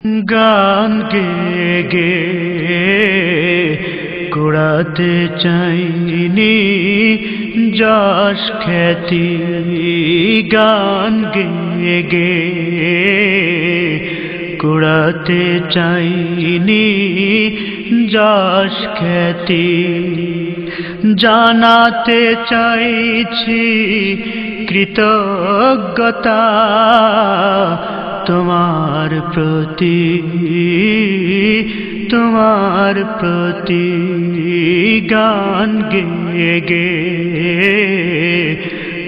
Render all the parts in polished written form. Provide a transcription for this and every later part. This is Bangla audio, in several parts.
গান গেয়ে গেয়ে কুড়াতে চাইনি যশ খ্যাতি। গান গেয়ে গেয়ে কুড়াতে চাইনি যশ খ্যাতি। জানাতে চাইছি কৃতজ্ঞতা তোমার প্রতি, তোমার প্রতি। গান গেয়ে গেয়ে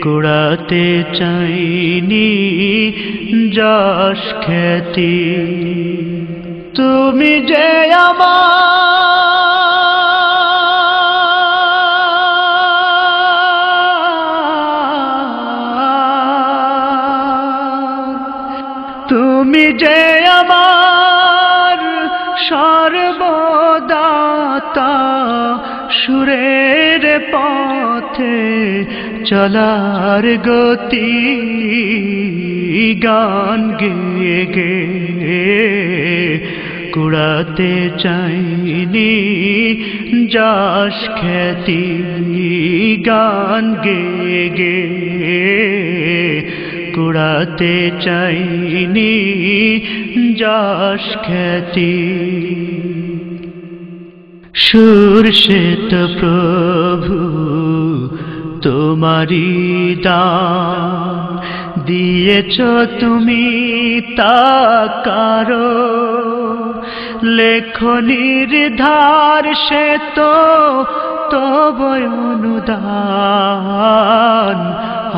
কুড়াতে চাইনি যশ খ্যাতি। তুমি যে তুমি যে আমার সর্বদাতা, সুরের পথে চলার গতি। গান গেয়ে গেয়ে কুড়াতে চাইনি যশ খ্যাতি। গান গেয়ে গেয়ে কুড়াতে চাইনি যশ খ্যাতি। সুর শ্বেত প্রভু তোমারি দান, দিয়েছ তুমি তা কারো লেখনির ধার, সে তো তব অনুদান।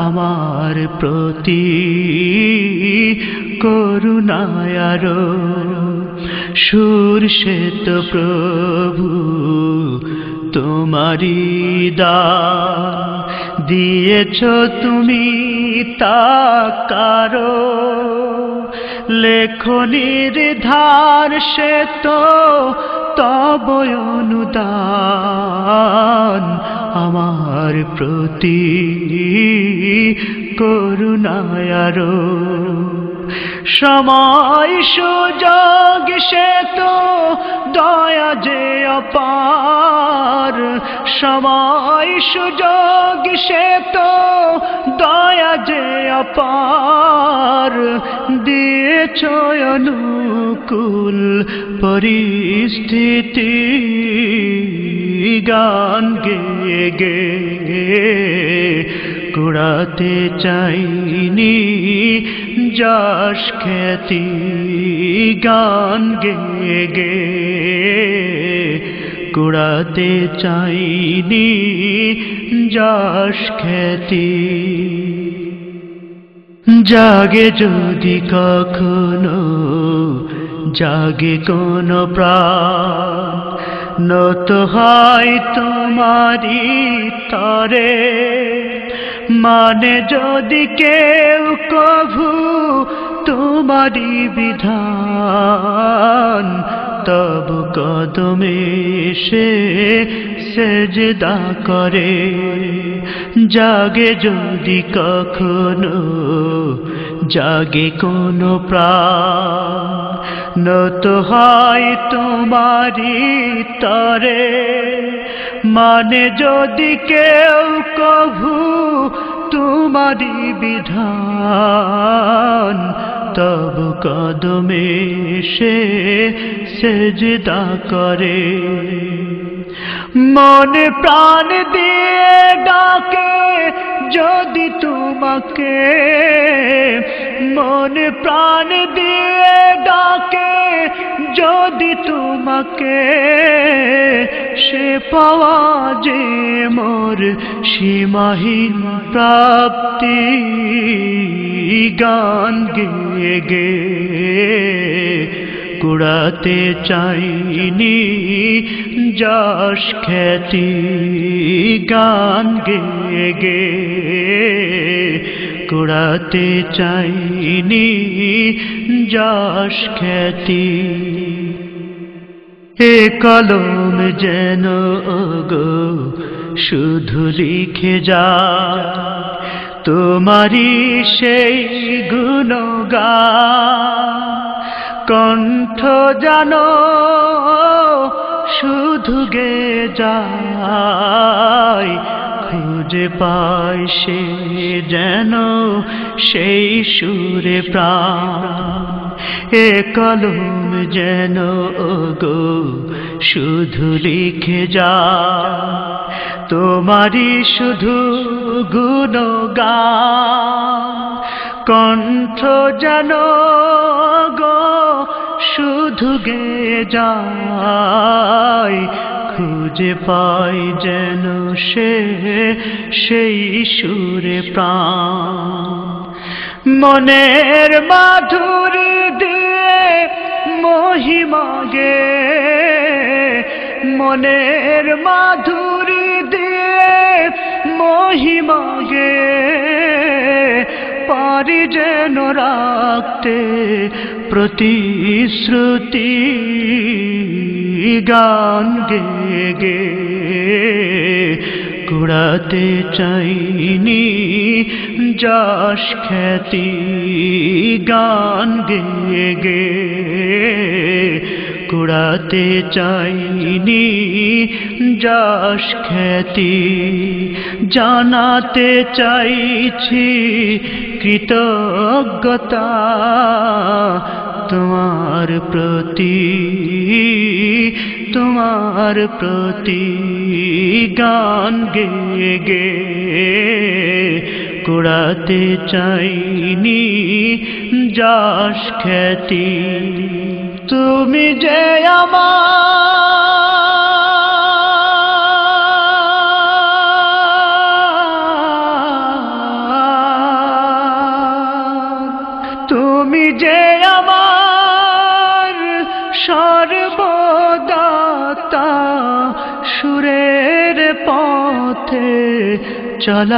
আমার প্রতি করুণায় আরো সুর শ্বেত প্রভু তোমারি দান, দিয়েছ তুমি তা কারো লেখনির ধার, সে তো তব অনুদান। আমার প্রতি করুণায় আরো সময় সুযোগ, সে তো দয়া যে অপার। সময় সুযোগ, সে তো দয়া যে অপার। দিয়েছ অনুকূল পরিস্থিতি। গান গেয়ে গেয়ে কুড়াতে চাইনি যশ খ্যাতি। গান গেয়ে গেয়ে কুড়াতে চাইনি যশ খ্যাতি। জাগে যদি কখনো জাগে কোনো প্রাণ, নত হয় তোমারি তরে। মানে যদি কেউ কভু তোমারি বিধান, তব কদমে সে সেজদা করে। জাগে যদি কখনো জাগে কোনো প্রাণ, নত হয় তোমারি তরে। মানে যদি কেউ কভু তোমারি বিধান, তব কদমে সে সেজদা করে। মন প্রাণ দিয়ে ডাকে যদি তোমাকে, মন প্রাণ দিয়ে ডাকে যদি তোমাকে, সে পাওয়া যে মোর সীমাহীন প্রাপ্তি। গান গেয়ে গেয়ে কুড়াতে চাইনি যশ খ্যাতি। গান গেয়ে গেয়ে কুড়াতে চাইনি যশ খ্যাতি। এ কলম যেন ওগো শুধু লিখে যায় তোমারি সেই গুণগান, কণ্ঠ জানো শুধু গে যায়, খুঁজে পায় সে যেন সেই সুরে প্রাণ। এ কলম যেন ওগো শুধু লিখে যায় তোমারই শুধু গুণগান। কণ্ঠ যেন গো শুধু গে যায়, খুঁজে পাই যেন সেই সুরে প্রাণ। মনের মাধুরী দিয়ে মহিমা গে, মনের মাধুরী দিয়ে মহিমা গে, পারি যেন রাখতে প্রতিশ্রুতি গান গে গে। কুড়াতে চাইনি যশ খ্যাতি গান গে গে, কুড়াতে চাইনি যশ খ্যাতি। জানাতে চাইছি কৃতজ্ঞতা তোমার প্রতি, তোমার প্রতি গান গে গে। কুড়াতে চাইনি যশ খ্যাতি, তুমি যে তুমি যে আমার সর্বদাতা, সুরের পথে চলা